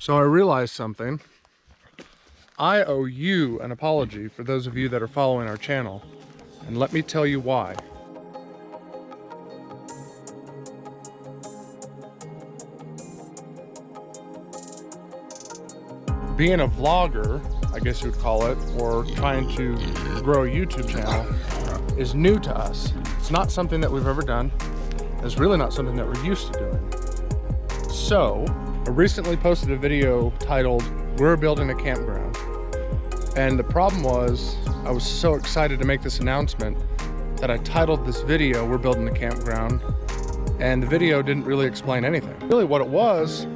So I realized something. I owe you an apology for those of you that are following our channel, and let me tell you why. Being a vlogger, I guess you would call it, or trying to grow a YouTube channel is new to us. It's not something that we've ever done. It's really not something that we're used to doing. So, I recently posted a video titled, "We're Building a Campground." And the problem was, I was so excited to make this announcement that I titled this video, "We're Building a Campground," and the video didn't really explain anything. Really what it was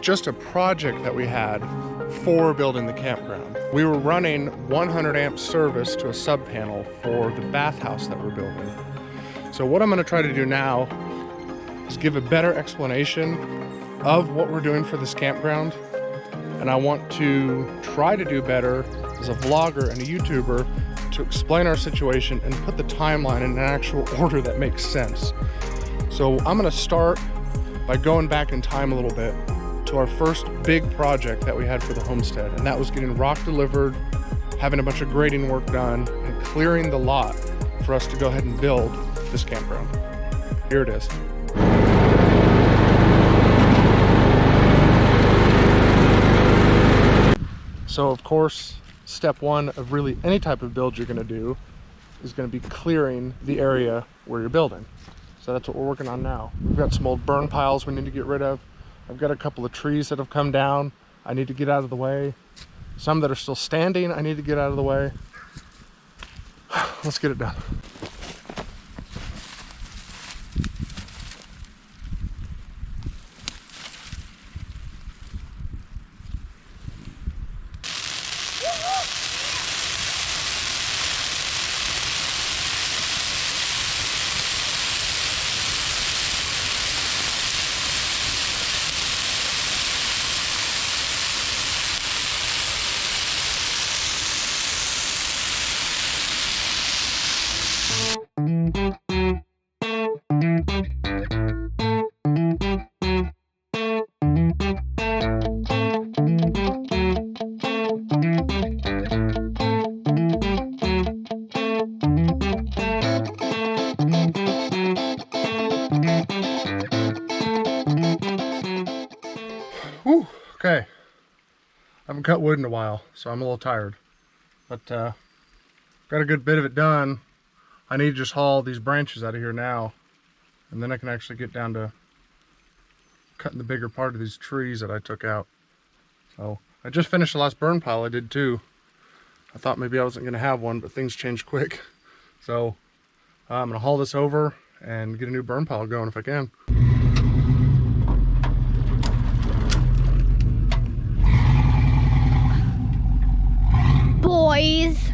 just a project that we had for building the campground. We were running 100 amp service to a sub panel for the bathhouse that we're building. So what I'm gonna try to do now is give a better explanation of what we're doing for this campground. And I want to try to do better as a vlogger and a YouTuber to explain our situation and put the timeline in an actual order that makes sense. So I'm gonna start by going back in time a little bit to our first big project that we had for the homestead. And that was getting rock delivered, having a bunch of grading work done, and clearing the lot for us to go ahead and build this campground. Here it is. So of course, step one of really any type of build you're gonna do is gonna be clearing the area where you're building. So that's what we're working on now. We've got some old burn piles we need to get rid of. I've got a couple of trees that have come down I need to get out of the way. Some that are still standing I need to get out of the way. Let's get it done. Whew, okay. I haven't cut wood in a while, so I'm a little tired. But got a good bit of it done. I need to just haul these branches out of here now, and then I can actually get down to cutting the bigger part of these trees that I took out. So I just finished the last burn pile I did too. I thought maybe I wasn't gonna have one, but things changed quick. So I'm gonna haul this over and get a new burn pile going if I can. Boys.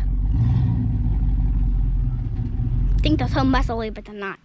I think they're so muscly, but they're not.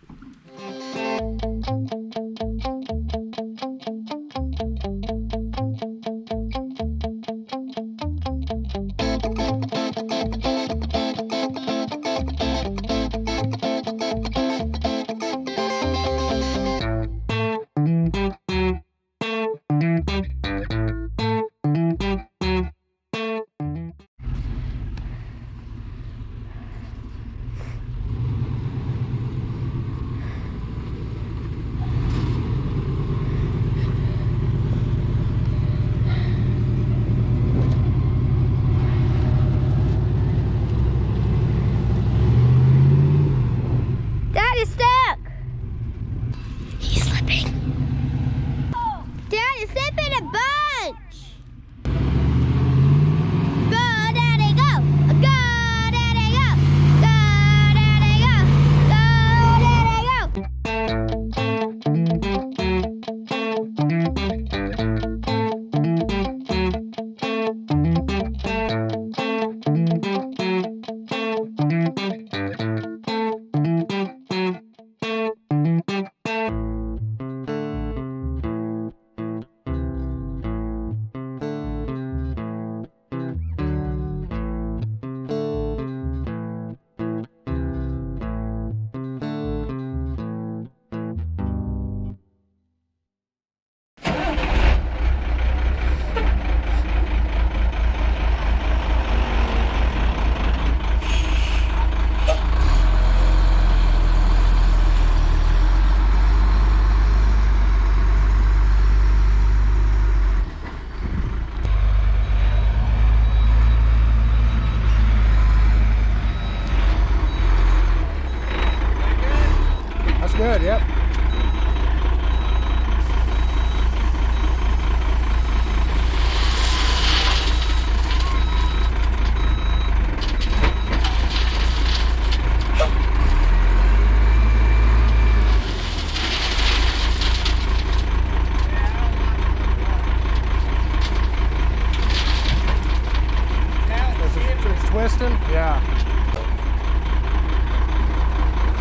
Austin? Yeah.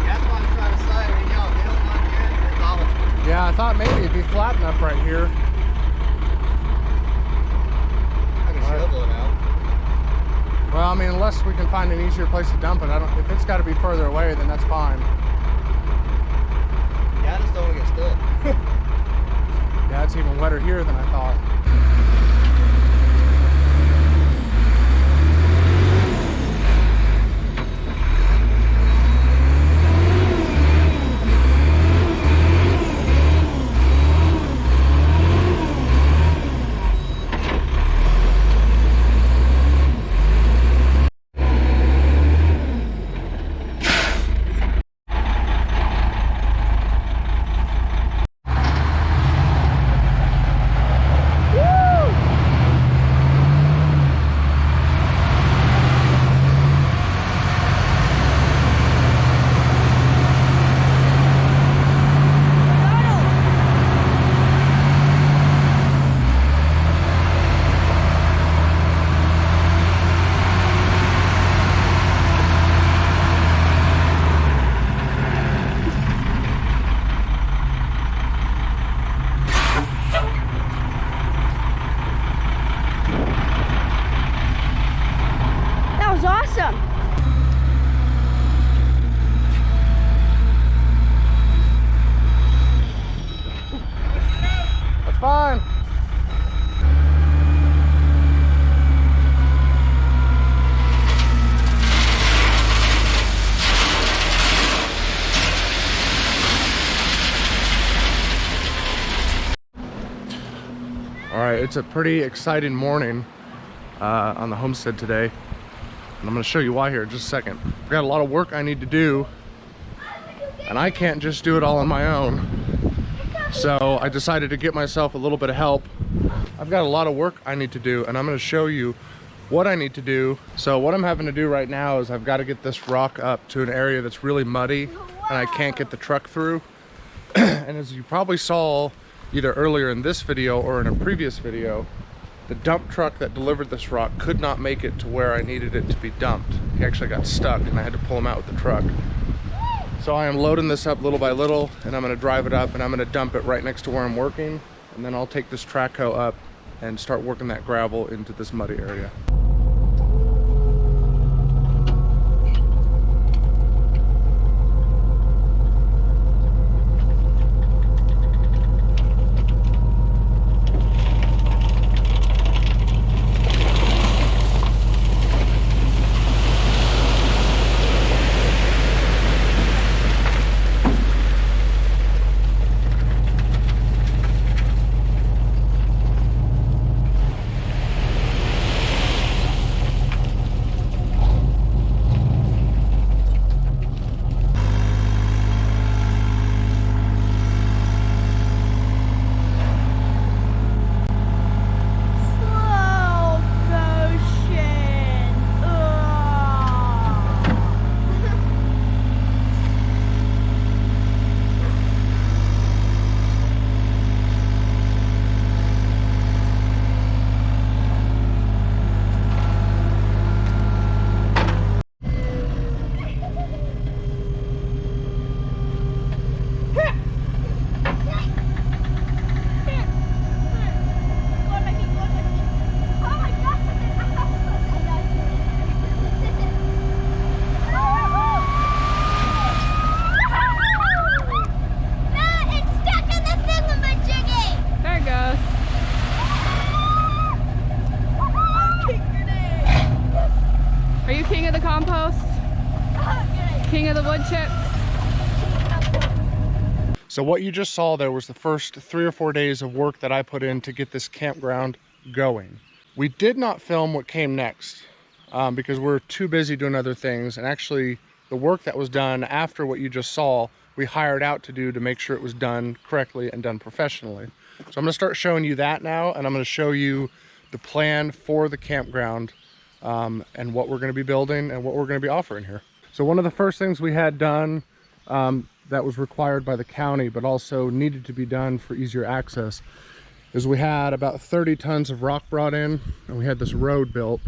That's what I'm trying to say. When y'all build like that, it's all. Yeah, I thought maybe it'd be flat enough right here. I can shovel it out. Well, I mean, unless we can find an easier place to dump it. I don't. If it's got to be further away, then that's fine. Yeah, I just don't want to get stuck. Yeah, it's even wetter here than I thought. That was awesome. That's fine. All right, it's a pretty exciting morning on the homestead today. And I'm gonna show you why here in just a second. I've got a lot of work I need to do, and I can't just do it all on my own. So I decided to get myself a little bit of help. I've got a lot of work I need to do, and I'm gonna show you what I need to do. So what I'm having to do right now is I've got to get this rock up to an area that's really muddy, and I can't get the truck through. And as you probably saw either earlier in this video or in a previous video, the dump truck that delivered this rock could not make it to where I needed it to be dumped. He actually got stuck and I had to pull him out with the truck. So I am loading this up little by little, and I'm gonna drive it up and I'm gonna dump it right next to where I'm working. And then I'll take this track hoe up and start working that gravel into this muddy area. King of the wood chips. So what you just saw there was the first 3 or 4 days of work that I put in to get this campground going. We did not film what came next because we're too busy doing other things. And actually the work that was done after what you just saw, we hired out to do to make sure it was done correctly and done professionally. So I'm gonna start showing you that now, and I'm gonna show you the plan for the campground and what we're gonna be building and what we're gonna be offering here. So one of the first things we had done that was required by the county, but also needed to be done for easier access, is we had about 30 tons of rock brought in, and we had this road built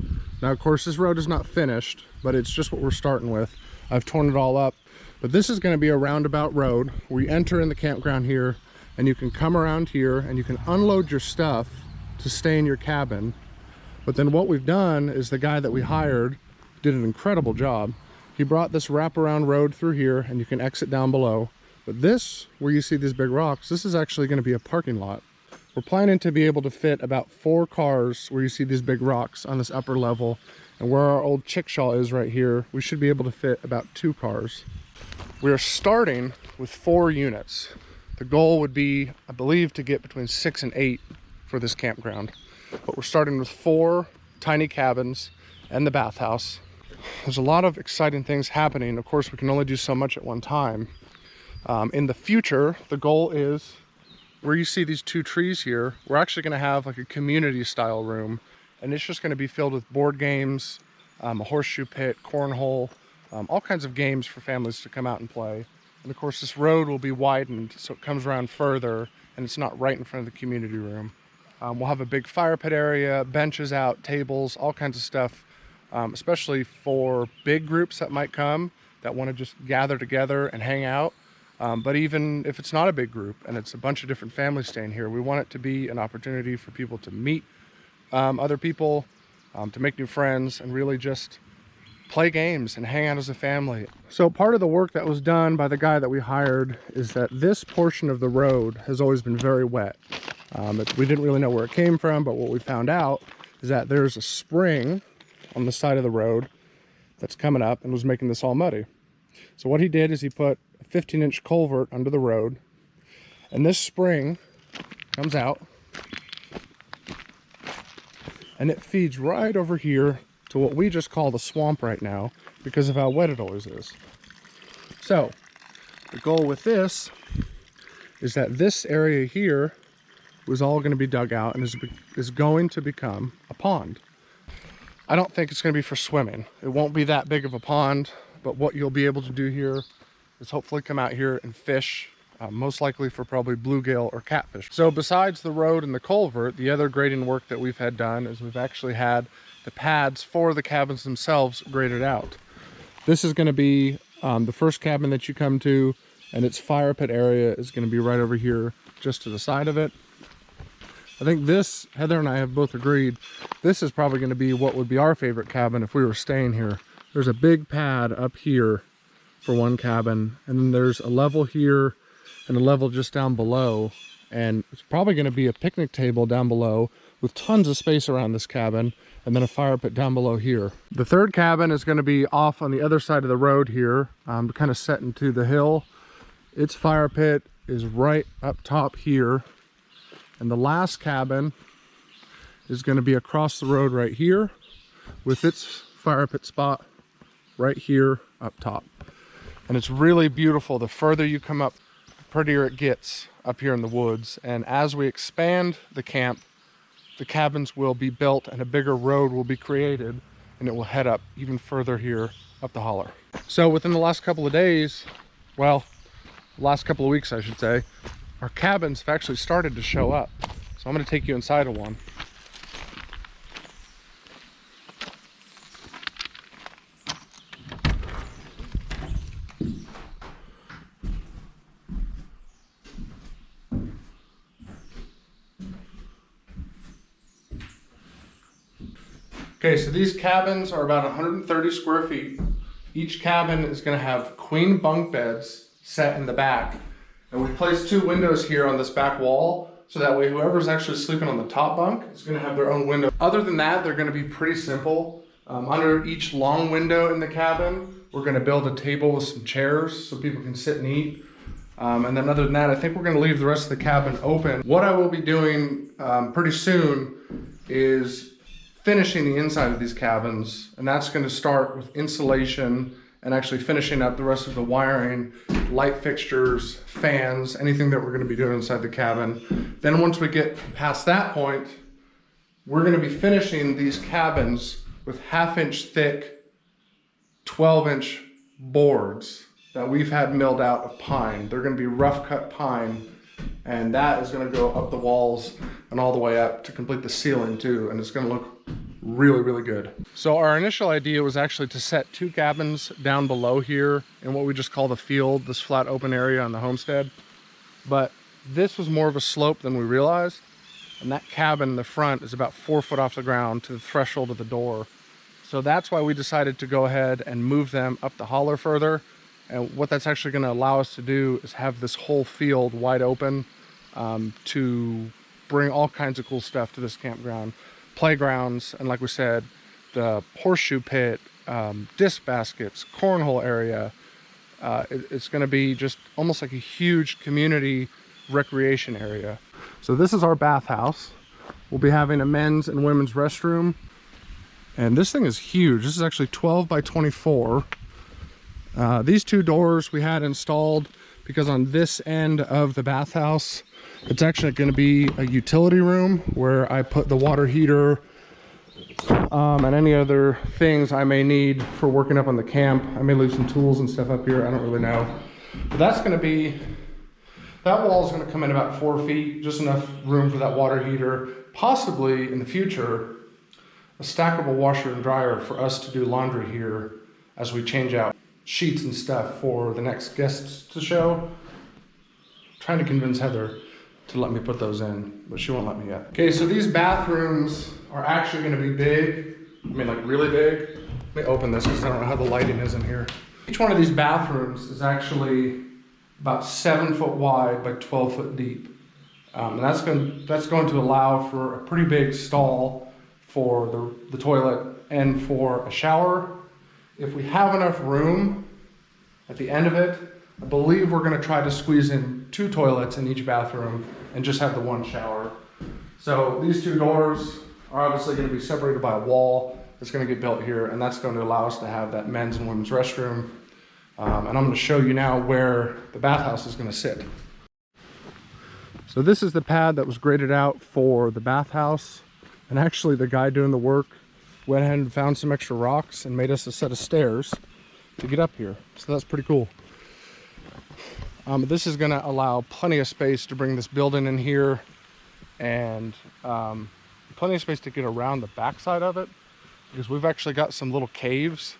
Now, of course, this road is not finished, but it's just what we're starting with. I've torn it all up, but this is going to be a roundabout road where you enter in the campground here, and you can come around here and you can unload your stuff to stay in your cabin. But then what we've done is the guy that we hired did an incredible job. He brought this wraparound road through here, and you can exit down below. But this, where you see these big rocks, this is actually going to be a parking lot. We're planning to be able to fit about 4 cars where you see these big rocks on this upper level. And where our old chickshaw is right here, we should be able to fit about 2 cars. We are starting with 4 units. The goal would be, I believe, to get between 6 and 8 for this campground. But we're starting with 4 tiny cabins and the bathhouse. There's a lot of exciting things happening. Of course, we can only do so much at one time. In the future, the goal is, where you see these 2 trees here, we're actually going to have like a community style room, and it's just going to be filled with board games, a horseshoe pit, cornhole, all kinds of games for families to come out and play. And of course, this road will be widened so it comes around further and it's not right in front of the community room. We'll have a big fire pit area, benches out, tables, all kinds of stuff, especially for big groups that might come that want to just gather together and hang out. But even if it's not a big group and it's a bunch of different families staying here, we want it to be an opportunity for people to meet other people, to make new friends, and really just play games and hang out as a family. So part of the work that was done by the guy that we hired is that this portion of the road has always been very wet. We didn't really know where it came from, but what we found out is that there's a spring on the side of the road that's coming up and was making this all muddy. So what he did is he put a 15-inch culvert under the road, and this spring comes out and it feeds right over here to what we just call the swamp right now because of how wet it always is. So the goal with this is that this area here was all going to be dug out and is going to become a pond. I don't think it's going to be for swimming. It won't be that big of a pond, but what you'll be able to do here is hopefully come out here and fish, most likely for probably bluegill or catfish. So besides the road and the culvert, the other grading work that we've had done is we've actually had the pads for the cabins themselves graded out. This is going to be the first cabin that you come to, and its fire pit area is going to be right over here just to the side of it. I think this, Heather and I have both agreed, this is probably going to be what would be our favorite cabin if we were staying here. There's a big pad up here for one cabin, and then there's a level here and a level just down below, and it's probably going to be a picnic table down below with tons of space around this cabin, and then a fire pit down below here. The third cabin is going to be off on the other side of the road here, kind of set into the hill. Its fire pit is right up top here, and the last cabin is going to be across the road right here with its fire pit spot right here up top. And it's really beautiful. The further you come up, the prettier it gets up here in the woods. And as we expand the camp, the cabins will be built and a bigger road will be created, and it will head up even further here up the holler. So within the last couple of days, well, last couple of weeks I should say, our cabins have actually started to show up. So I'm going to take you inside of one. Okay, so these cabins are about 130 square feet. Each cabin is going to have queen bunk beds set in the back. And we placed 2 windows here on this back wall, so that way whoever's actually sleeping on the top bunk is going to have their own window. Other than that, they're going to be pretty simple. Under each long window in the cabin, we're going to build a table with some chairs so people can sit and eat. And then other than that, I think we're going to leave the rest of the cabin open. What I will be doing pretty soon is finishing the inside of these cabins, and that's going to start with insulation and actually finishing up the rest of the wiring, light fixtures, fans, anything that we're going to be doing inside the cabin. Then once we get past that point, we're going to be finishing these cabins with 1/2-inch thick, 12-inch boards that we've had milled out of pine. They're going to be rough cut pine, and that is going to go up the walls and all the way up to complete the ceiling too, and it's going to look really, really good. So our initial idea was actually to set 2 cabins down below here in what we just call the field, this flat open area on the homestead. But this was more of a slope than we realized. And that cabin in the front is about 4 foot off the ground to the threshold of the door. So that's why we decided to go ahead and move them up the holler further. And what that's actually going to allow us to do is have this whole field wide open to bring all kinds of cool stuff to this campground. Playgrounds, and like we said, the horseshoe pit, disc baskets, cornhole area. It's going to be just almost like a huge community recreation area. So this is our bathhouse. We'll be having a men's and women's restroom. And this thing is huge. This is actually 12 by 24. These 2 doors we had installed because on this end of the bathhouse, it's actually going to be a utility room where I put the water heater and any other things I may need for working up on the camp. I may leave some tools and stuff up here. I don't really know. But that's going to be, that wall is going to come in about 4 feet, just enough room for that water heater. Possibly in the future, a stackable washer and dryer for us to do laundry here as we change out sheets and stuff for the next guests to show. Trying to convince Heather to let me put those in, but she won't let me yet. Okay, so these bathrooms are actually going to be big. I mean, like really big. Let me open this because I don't know how the lighting is in here. Each one of these bathrooms is actually about 7 foot wide by 12 foot deep. And that's going to allow for a pretty big stall for the toilet and for a shower. If we have enough room at the end of it, I believe we're going to try to squeeze in 2 toilets in each bathroom and just have the 1 shower. So these 2 doors are obviously going to be separated by a wall that's going to get built here, and that's going to allow us to have that men's and women's restroom. And I'm going to show you now where the bathhouse is going to sit. So this is the pad that was graded out for the bathhouse, and actually the guy doing the work went ahead and found some extra rocks and made us a set of stairs to get up here. So that's pretty cool. This is going to allow plenty of space to bring this building in here, and plenty of space to get around the backside of it, because we've actually got some little caves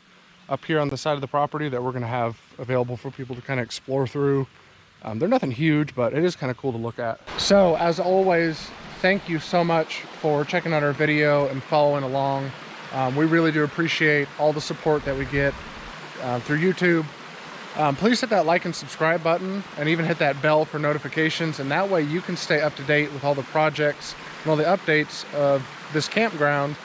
up here on the side of the property that we're going to have available for people to kind of explore through. They're nothing huge, but it is kind of cool to look at. So as always, thank you so much for checking out our video and following along. We really do appreciate all the support that we get through YouTube. Please hit that like and subscribe button, and even hit that bell for notifications, and that way you can stay up to date with all the projects and all the updates of this campground,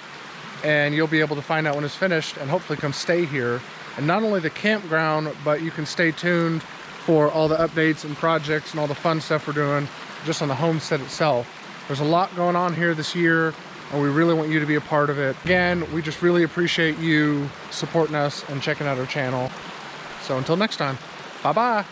and you'll be able to find out when it's finished and hopefully come stay here. And not only the campground, but you can stay tuned for all the updates and projects and all the fun stuff we're doing just on the homestead itself. There's a lot going on here this year, and we really want you to be a part of it. Again, we just really appreciate you supporting us and checking out our channel. So until next time, bye-bye.